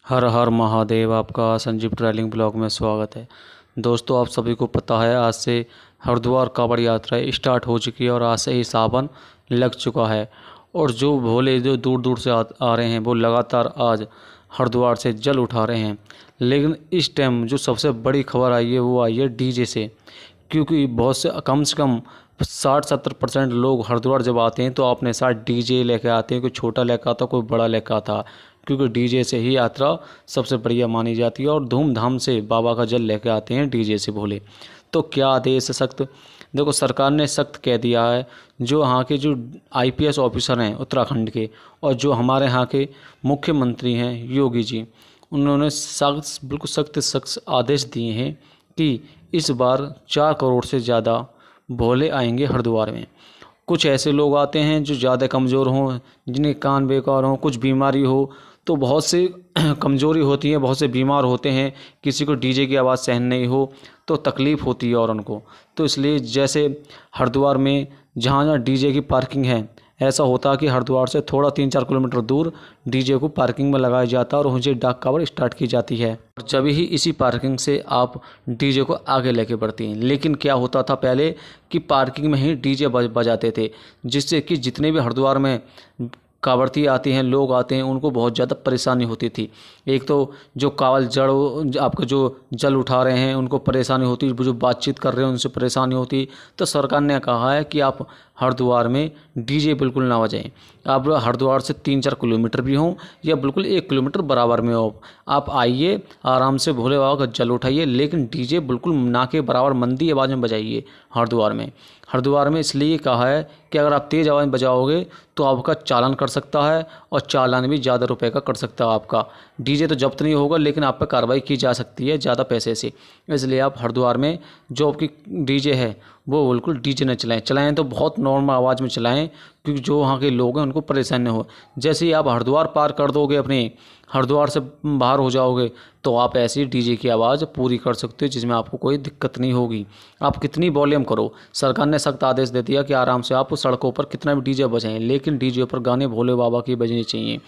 हर हर महादेव। आपका Sanjeev travelling blog में स्वागत है। दोस्तों, आप सभी को पता है आज से हरिद्वार कांवड़ यात्रा स्टार्ट हो चुकी है और आज से ही सावन लग चुका है। और जो भोले जो दूर दूर से आ रहे हैं वो लगातार आज हरिद्वार से जल उठा रहे हैं। लेकिन इस टाइम जो सबसे बड़ी खबर आई है वो आई है डीजे से, क्योंकि बहुत से कम 60-70% लोग हरिद्वार जब आते हैं तो अपने साथ डीजे लेके आते हैं। कोई छोटा लेकर आता, कोई बड़ा लेकर आता, क्योंकि डीजे से ही यात्रा सबसे बढ़िया मानी जाती है और धूमधाम से बाबा का जल लेके आते हैं डीजे से भोले। तो क्या आदेश सख्त, देखो सरकार ने सख्त कह दिया है। जो यहाँ के जो आईपीएस ऑफिसर हैं उत्तराखंड के और जो हमारे यहाँ के मुख्यमंत्री हैं योगी जी, उन्होंने सख्त बिल्कुल सख्त आदेश दिए हैं कि इस बार 4 करोड़ से ज़्यादा भोले आएंगे हरिद्वार में। कुछ ऐसे लोग आते हैं जो ज़्यादा कमज़ोर हों, जिन्हें कान बेकार हों, कुछ बीमारी हो, तो बहुत से कमज़ोरी होती है, बहुत से बीमार होते हैं, किसी को डीजे की आवाज़ सहन नहीं हो तो तकलीफ़ होती है और उनको। तो इसलिए जैसे हरिद्वार में जहाँ जहाँ डीजे की पार्किंग है, ऐसा होता है कि हरिद्वार से थोड़ा 3-4 किलोमीटर दूर डीजे को पार्किंग में लगाया जाता है और वहीं डाक कावड़ स्टार्ट की जाती है और जब ही इसी पार्किंग से आप डीजे को आगे लेके बढ़ती हैं। लेकिन क्या होता था पहले कि पार्किंग में ही डीजे बजाते थे, जिससे कि जितने भी हरिद्वार में कांवड़िये आते हैं, लोग आते हैं, उनको बहुत ज़्यादा परेशानी होती थी। एक तो जो कावड़ जड़ आपका जो जल उठा रहे हैं उनको परेशानी होती, जो बातचीत कर रहे हैं उनसे परेशानी होती। तो सरकार ने कहा है कि आप हरिद्वार में डीजे बिल्कुल ना बजाएं। आप हरिद्वार से 3-4 किलोमीटर भी हों या बिल्कुल 1 किलोमीटर बराबर में हो, आप आइए आराम से भोले बाबा का जल उठाइए, लेकिन डीजे बिल्कुल ना के बराबर मंदी आवाज़ में बजाइए। हरिद्वार में इसलिए कहा है कि अगर आप तेज़ आवाज़ में बजाओगे तो आपका चालान कर सकता है और चालान भी ज़्यादा रुपए का कर सकता है आपका। डीजे तो जब्त नहीं होगा लेकिन आप पर कार्रवाई की जा सकती है ज़्यादा पैसे से। इसलिए आप हरिद्वार में जो आपकी डीजे है वो बिल्कुल डीजे न चलाएं तो बहुत नॉर्मल आवाज़ में चलाएं, क्योंकि जो वहाँ के लोग हैं उनको परेशानी न हो। जैसे ही आप हरिद्वार पार कर दोगे, अपने हरिद्वार से बाहर हो जाओगे, तो आप ऐसी डीजे की आवाज़ पूरी कर सकते हो जिसमें आपको कोई दिक्कत नहीं होगी। आप कितनी वॉल्यूम करो, सरकार ने सख्त आदेश दे दिया कि आराम से आप सड़कों पर कितना भी डीजे बजाएं, लेकिन डीजे पर गाने भोले बाबा के बजने चाहिए,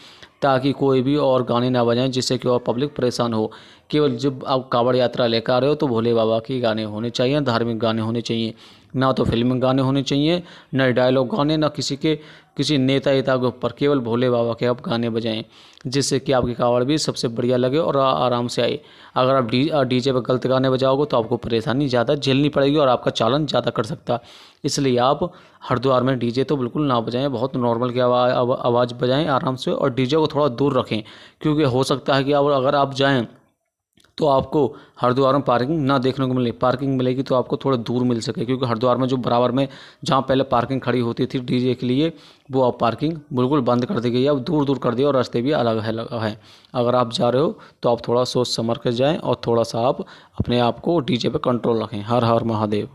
ताकि कोई भी और गाने ना बजाएं जिससे कि और पब्लिक परेशान हो। केवल जब आप कांवड़ यात्रा लेकर आ रहे हो तो भोले बाबा के गाने होने चाहिए, धार्मिक गाने होने चाहिए, ना तो फिल्मी गाने होने चाहिए, ना डायलॉग गाने, ना किसी नेता के ऊपर। केवल भोले बाबा के आप गाने बजाएं जिससे कि आपकी कांवड़ भी सबसे बढ़िया लगे और आराम से आए। अगर आप डीजे पर गलत गाने बजाओगे तो आपको परेशानी ज़्यादा झेलनी पड़ेगी और आपका चालान ज़्यादा कर सकता है। इसलिए आप हरिद्वार में डीजे तो बिल्कुल ना बजाएं, बहुत नॉर्मल की आवाज़ बजाएं आराम से, और डीजे को थोड़ा दूर रखें, क्योंकि हो सकता है कि अगर आप जाएँ तो आपको हरिद्वार में पार्किंग ना देखने को मिले। पार्किंग मिलेगी तो आपको थोड़ा दूर मिल सके, क्योंकि हरिद्वार में जो बराबर में जहाँ पहले पार्किंग खड़ी होती थी डीजे के लिए, वो अब पार्किंग बिल्कुल बंद कर दी गई है, अब दूर दूर कर दिया और रास्ते भी अलग है। अगर आप जा रहे हो तो आप थोड़ा सोच समझ कर जाएँ और थोड़ा सा आप अपने आप को डीजे पे कंट्रोल रखें। हर हर महादेव।